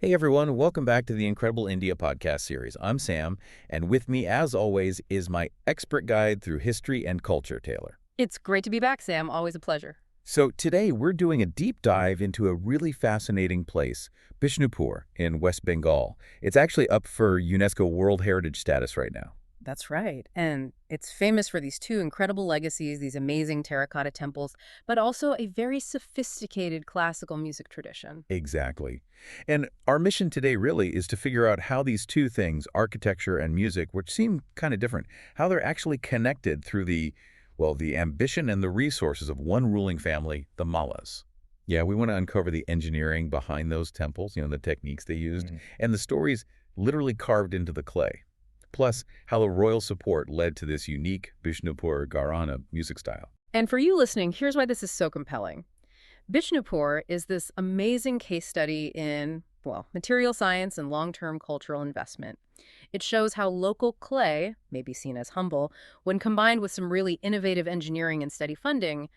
Hey everyone, welcome back to the Incredible India podcast series. I'm Sam, and with me, as always, is my expert guide through history and culture, Taylor. It's great to be back, Sam. Always a pleasure. So today we're doing a deep dive into a really fascinating place, Bishnupur in West Bengal. It's actually up for UNESCO World Heritage status right now. That's right. And it's famous for these two incredible legacies, these amazing terracotta temples, but also a very sophisticated classical music tradition. Exactly. And our mission today really is to figure out how these two things, architecture and music, which seem kind of different, how they're actually connected through the ambition and the resources of one ruling family, the Mallas. Yeah, we want to uncover the engineering behind those temples, the techniques they used, and the stories literally carved into the clay. Plus, how the royal support led to this unique Bishnupur Gharana music style. And for you listening, here's why this is so compelling. Bishnupur is this amazing case study in, material science and long-term cultural investment. It shows how local clay, maybe seen as humble, when combined with some really innovative engineering and steady funding,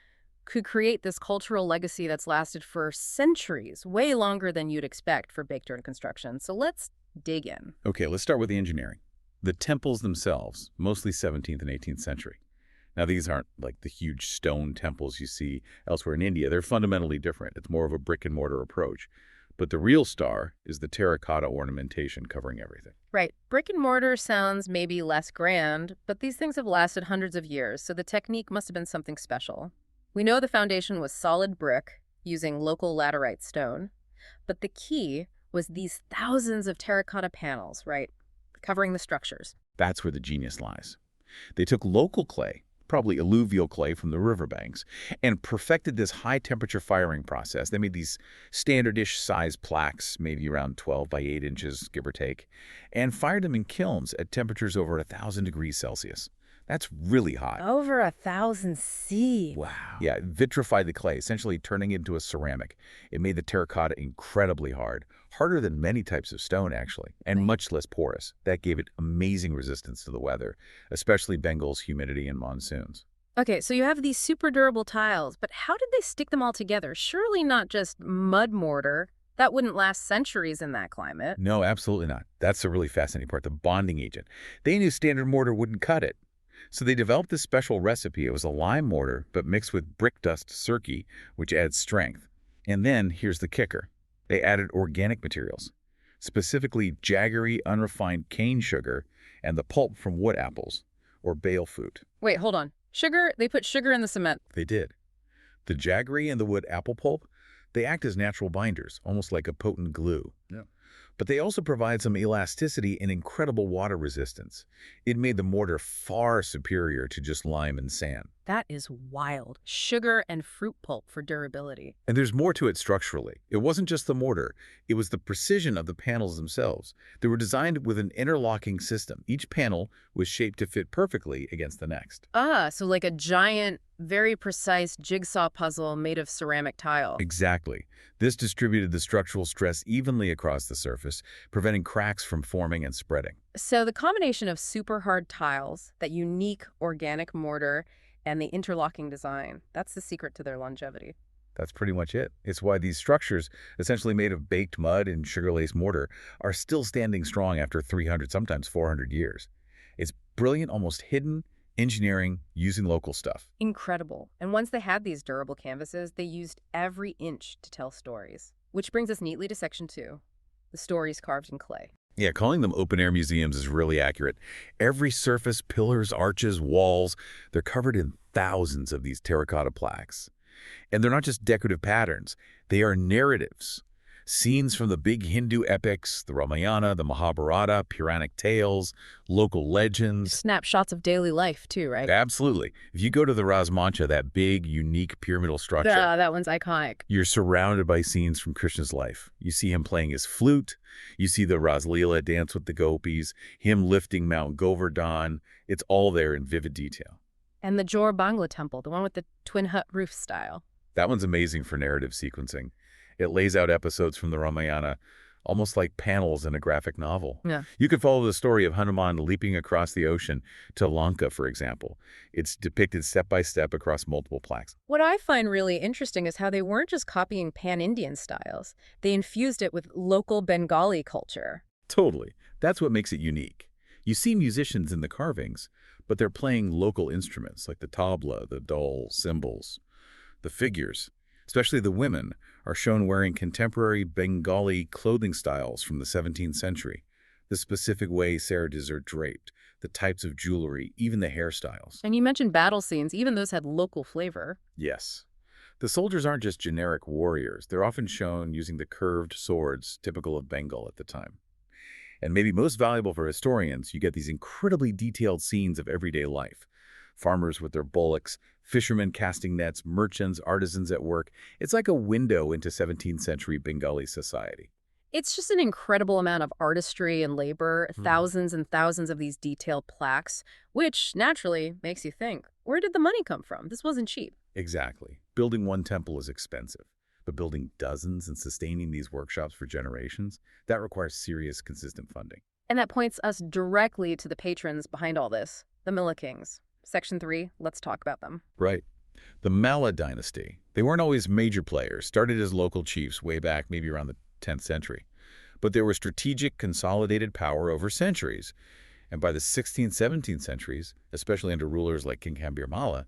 could create this cultural legacy that's lasted for centuries, way longer than you'd expect for baked-earth construction. So let's dig in. Okay, let's start with the engineering. The temples themselves, mostly 17th and 18th century. Now, these aren't like the huge stone temples you see elsewhere in India. They're fundamentally different. It's more of a brick-and-mortar approach. But the real star is the terracotta ornamentation covering everything. Right. Brick and mortar sounds maybe less grand, but these things have lasted hundreds of years, so the technique must have been something special. We know the foundation was solid brick using local laterite stone, but the key was these thousands of terracotta panels, right, covering the structures. That's where the genius lies. They took local clay, probably alluvial clay from the riverbanks, and perfected this high-temperature firing process. They made these standard-ish size plaques, maybe around 12 by 8 inches, give or take, and fired them in kilns at temperatures over 1,000 degrees Celsius. That's really hot. Over 1,000 C. Wow. Yeah, it vitrified the clay, essentially turning it into a ceramic. It made the terracotta incredibly hard, harder than many types of stone, actually, and much less porous. That gave it amazing resistance to the weather, especially Bengal's humidity and monsoons. Okay, so you have these super durable tiles, but how did they stick them all together? Surely not just mud mortar. That wouldn't last centuries in that climate. No, absolutely not. That's the really fascinating part, the bonding agent. They knew standard mortar wouldn't cut it. So they developed this special recipe. It was a lime mortar, but mixed with brick dust circi, which adds strength. And then, here's the kicker. They added organic materials, specifically jaggery, unrefined cane sugar and the pulp from wood apples, or bale fruit. Wait, hold on. Sugar? They put sugar in the cement. They did. The jaggery and the wood apple pulp, they act as natural binders, almost like a potent glue. Yeah. But they also provide some elasticity and incredible water resistance. It made the mortar far superior to just lime and sand. That is wild. Sugar and fruit pulp for durability. And there's more to it structurally. It wasn't just the mortar. It was the precision of the panels themselves. They were designed with an interlocking system. Each panel was shaped to fit perfectly against the next. So like a giant, very precise jigsaw puzzle made of ceramic tile. Exactly. This distributed the structural stress evenly across the surface, preventing cracks from forming and spreading. So the combination of super hard tiles, that unique organic mortar, and the interlocking design, that's the secret to their longevity. That's pretty much it. It's why these structures, essentially made of baked mud and sugar-laced mortar, are still standing strong after 300, sometimes 400 years. It's brilliant, almost hidden engineering using local stuff. Incredible. And once they had these durable canvases, they used every inch to tell stories. Which brings us neatly to section 2, the stories carved in clay. Yeah, calling them open-air museums is really accurate. Every surface, pillars, arches, walls, they're covered in thousands of these terracotta plaques. And they're not just decorative patterns. They are narratives. Scenes from the big Hindu epics, the Ramayana, the Mahabharata, Puranic tales, local legends. Snapshots of daily life, too, right? Absolutely. If you go to the Rajmancha, that big, unique pyramidal structure, that one's iconic. you're surrounded by scenes from Krishna's life. You see him playing his flute. You see the Rasleela dance with the gopis, him lifting Mount Govardhan. It's all there in vivid detail. And the Jor Bangla temple, the one with the twin hut roof style. That one's amazing for narrative sequencing. It lays out episodes from the Ramayana almost like panels in a graphic novel. Yeah. You could follow the story of Hanuman leaping across the ocean to Lanka, for example. It's depicted step by step across multiple plaques. What I find really interesting is how they weren't just copying pan-Indian styles. They infused it with local Bengali culture. Totally. That's what makes it unique. You see musicians in the carvings, but they're playing local instruments like the tabla, the dole, cymbals. The figures, especially the women, are shown wearing contemporary Bengali clothing styles from the 17th century. The specific way saradas are draped, the types of jewelry, even the hairstyles. And you mentioned battle scenes. Even those had local flavor. Yes. The soldiers aren't just generic warriors. They're often shown using the curved swords typical of Bengal at the time. And maybe most valuable for historians, you get these incredibly detailed scenes of everyday life. Farmers with their bullocks, fishermen casting nets, merchants, artisans at work. It's like a window into 17th century Bengali society. It's just an incredible amount of artistry and labor, thousands and thousands of these detailed plaques, which naturally makes you think, where did the money come from? This wasn't cheap. Exactly. Building one temple is expensive, but building dozens and sustaining these workshops for generations, that requires serious, consistent funding. And that points us directly to the patrons behind all this, the Milla Kings. Section 3, let's talk about them. Right. The Malla dynasty, they weren't always major players, started as local chiefs way back maybe around the 10th century. But they were strategic, consolidated power over centuries. And by the 16th, 17th centuries, especially under rulers like King Kambir Malla,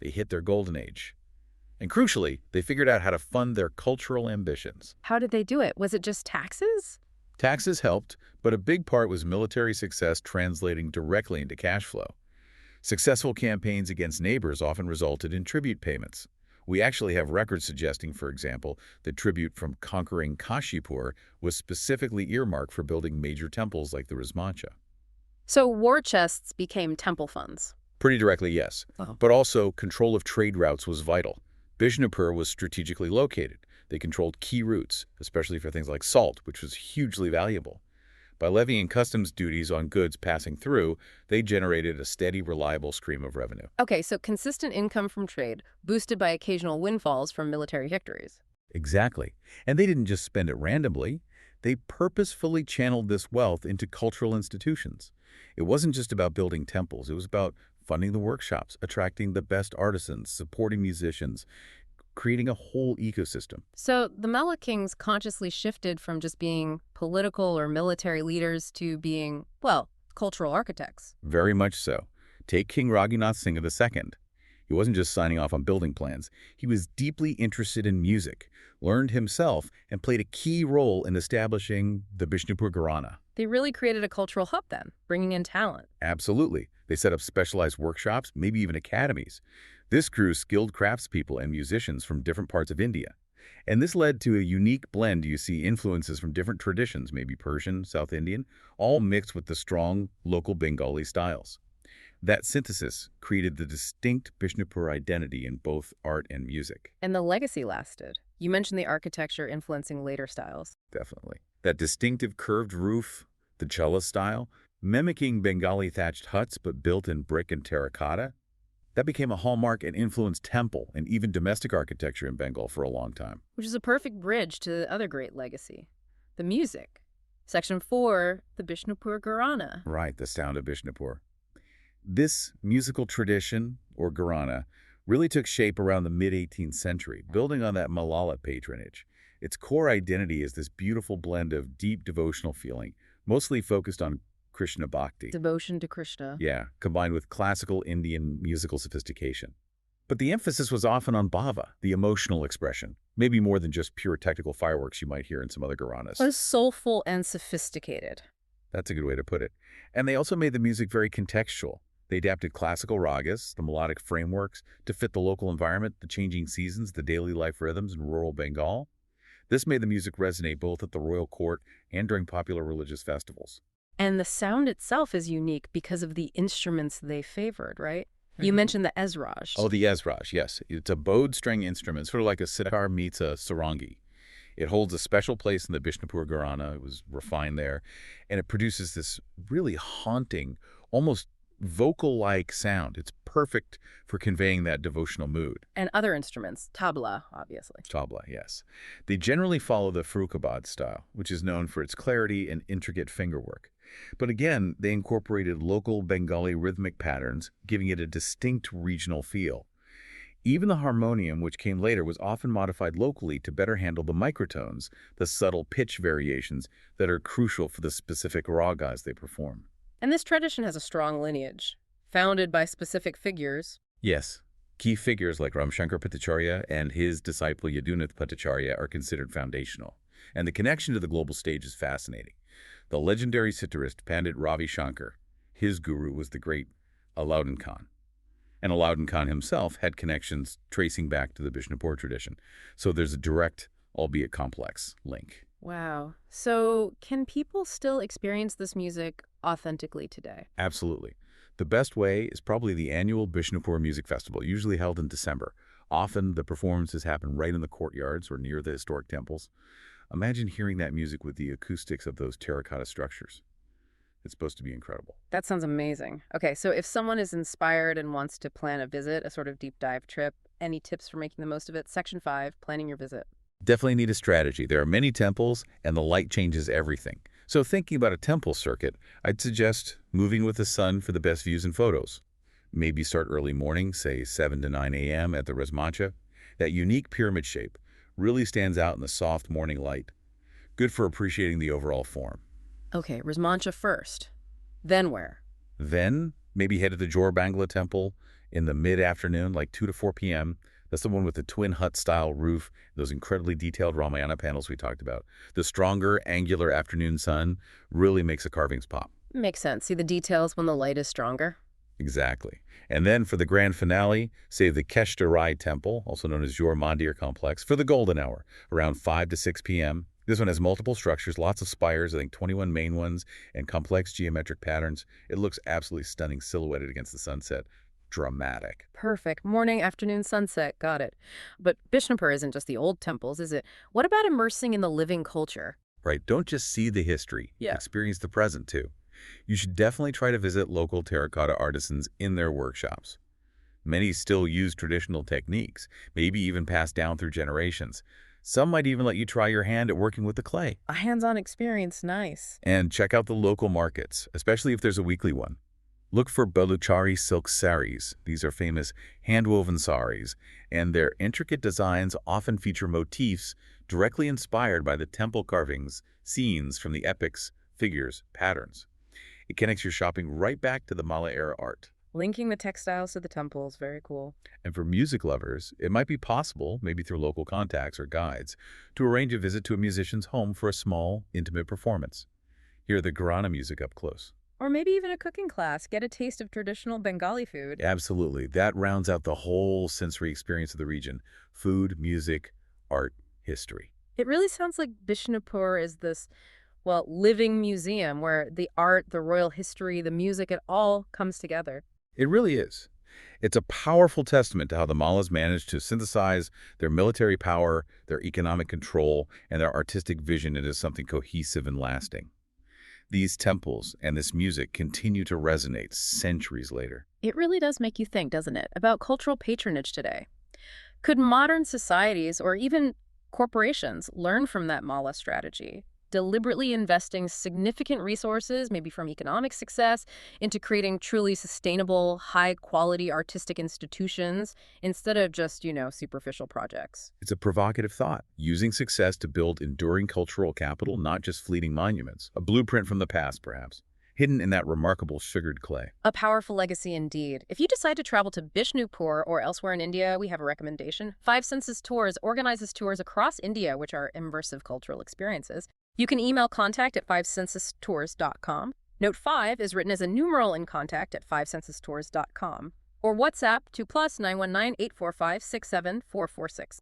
they hit their golden age. And crucially, they figured out how to fund their cultural ambitions. How did they do it? Was it just taxes? Taxes helped, but a big part was military success translating directly into cash flow. Successful campaigns against neighbors often resulted in tribute payments. We actually have records suggesting, for example, that tribute from conquering Kashipur was specifically earmarked for building major temples like the Rizmancha. So war chests became temple funds. Pretty directly, yes. Wow. But also, control of trade routes was vital. Bishnupur was strategically located. They controlled key routes, especially for things like salt, which was hugely valuable. By levying customs duties on goods passing through, they generated a steady, reliable stream of revenue. Okay, so consistent income from trade, boosted by occasional windfalls from military victories. Exactly. And they didn't just spend it randomly. They purposefully channeled this wealth into cultural institutions. It wasn't just about building temples. It was about funding the workshops, attracting the best artisans, supporting musicians, creating a whole ecosystem. So the Malla Kings consciously shifted from just being political or military leaders to being, well, cultural architects. Very much so. Take King Raghunath Singha II. He wasn't just signing off on building plans. He was deeply interested in music, learned himself, and played a key role in establishing the Bishnupur Gharana. They really created a cultural hub then, bringing in talent. Absolutely. They set up specialized workshops, maybe even academies. This drew skilled craftspeople and musicians from different parts of India. And this led to a unique blend. You see influences from different traditions, maybe Persian, South Indian, all mixed with the strong local Bengali styles. That synthesis created the distinct Bishnupur identity in both art and music. And the legacy lasted. You mentioned the architecture influencing later styles. Definitely. That distinctive curved roof, the chella style, mimicking Bengali thatched huts but built in brick and terracotta, that became a hallmark and influenced temple and even domestic architecture in Bengal for a long time. Which is a perfect bridge to the other great legacy, the music. Section 4, the Bishnupur Gharana. Right, the sound of Bishnupur. This musical tradition, or Gharana, really took shape around the mid-18th century, building on that Malala patronage. Its core identity is this beautiful blend of deep devotional feeling, mostly focused on Krishna Bhakti. Devotion to Krishna. Yeah, combined with classical Indian musical sophistication. But the emphasis was often on bhava, the emotional expression, maybe more than just pure technical fireworks you might hear in some other Gharanas. It was soulful and sophisticated. That's a good way to put it. And they also made the music very contextual. They adapted classical ragas, the melodic frameworks, to fit the local environment, the changing seasons, the daily life rhythms in rural Bengal. This made the music resonate both at the royal court and during popular religious festivals. And the sound itself is unique because of the instruments they favored, right? You mentioned the ezraj. Oh, the ezraj, yes. It's a bowed string instrument, sort of like a sitar meets a sarangi. It holds a special place in the Bishnupur Gharana. It was refined there. And it produces this really haunting, almost vocal-like sound. It's perfect for conveying that devotional mood. And other instruments, tabla, obviously. Tabla, yes. They generally follow the dhrupad style, which is known for its clarity and intricate fingerwork. But again, they incorporated local Bengali rhythmic patterns, giving it a distinct regional feel. Even the harmonium, which came later, was often modified locally to better handle the microtones, the subtle pitch variations that are crucial for the specific ragas they perform. And this tradition has a strong lineage, founded by specific figures. Yes, key figures like Ramshankar Bhattacharya and his disciple Yadunath Bhattacharya are considered foundational, and the connection to the global stage is fascinating. The legendary sitarist Pandit Ravi Shankar, his guru was the great Alauddin Khan. And Alauddin Khan himself had connections tracing back to the Bishnupur tradition. So there's a direct, albeit complex, link. Wow. So can people still experience this music authentically today? Absolutely. The best way is probably the annual Bishnupur Music Festival, usually held in December. Often the performances happen right in the courtyards or near the historic temples. Imagine hearing that music with the acoustics of those terracotta structures. It's supposed to be incredible. That sounds amazing. Okay, so if someone is inspired and wants to plan a visit, a sort of deep dive trip, any tips for making the most of it? Section 5, planning your visit. Definitely need a strategy. There are many temples, and the light changes everything. So thinking about a temple circuit, I'd suggest moving with the sun for the best views and photos. Maybe start early morning, say 7 to 9 a.m. at the Resmancha. That unique pyramid shape really stands out in the soft morning light. Good for appreciating the overall form. Okay, Resmancha first. Then where? Then maybe head to the Jor Bangla Temple in the mid-afternoon, like 2 to 4 p.m. That's the one with the twin hut-style roof, those incredibly detailed Ramayana panels we talked about. The stronger, angular afternoon sun really makes the carvings pop. Makes sense. See the details when the light is stronger? Exactly. And then for the grand finale, say the Keshta Rai Temple, also known as Jor Mandir Complex, for the golden hour, around 5 to 6 p.m. This one has multiple structures, lots of spires, I think 21 main ones, and complex geometric patterns. It looks absolutely stunning, silhouetted against the sunset. Dramatic. Perfect. Morning, afternoon, sunset. Got it. But Bishnupur isn't just the old temples, is it? What about immersing in the living culture? Right. Don't just see the history. Yeah. Experience the present, too. You should definitely try to visit local terracotta artisans in their workshops. Many still use traditional techniques, maybe even passed down through generations. Some might even let you try your hand at working with the clay. A hands-on experience, nice. And check out the local markets, especially if there's a weekly one. Look for Baluchari silk saris. These are famous hand-woven saris, and their intricate designs often feature motifs directly inspired by the temple carvings, scenes from the epics, figures, patterns. It connects your shopping right back to the Malla-era art. Linking the textiles to the temples, very cool. And for music lovers, it might be possible, maybe through local contacts or guides, to arrange a visit to a musician's home for a small, intimate performance. Hear the Gharana music up close. Or maybe even a cooking class. Get a taste of traditional Bengali food. Absolutely. That rounds out the whole sensory experience of the region. Food, music, art, history. It really sounds like Bishnupur is this, well, living museum where the art, the royal history, the music, it all comes together. It really is. It's a powerful testament to how the Mallas managed to synthesize their military power, their economic control, and their artistic vision into something cohesive and lasting. These temples and this music continue to resonate centuries later. It really does make you think, doesn't it, about cultural patronage today. Could modern societies or even corporations learn from that Malla strategy, deliberately investing significant resources, maybe from economic success, into creating truly sustainable, high-quality artistic institutions instead of just, superficial projects? It's a provocative thought, using success to build enduring cultural capital, not just fleeting monuments, a blueprint from the past, perhaps, hidden in that remarkable sugared clay. A powerful legacy indeed. If you decide to travel to Bishnupur or elsewhere in India, we have a recommendation. 5 Senses Tours organizes tours across India, which are immersive cultural experiences. You can email contact@fivesensestours.com. Note 5 is written as a numeral in contact at fivesensestours.com. Or WhatsApp to +919 845 67446.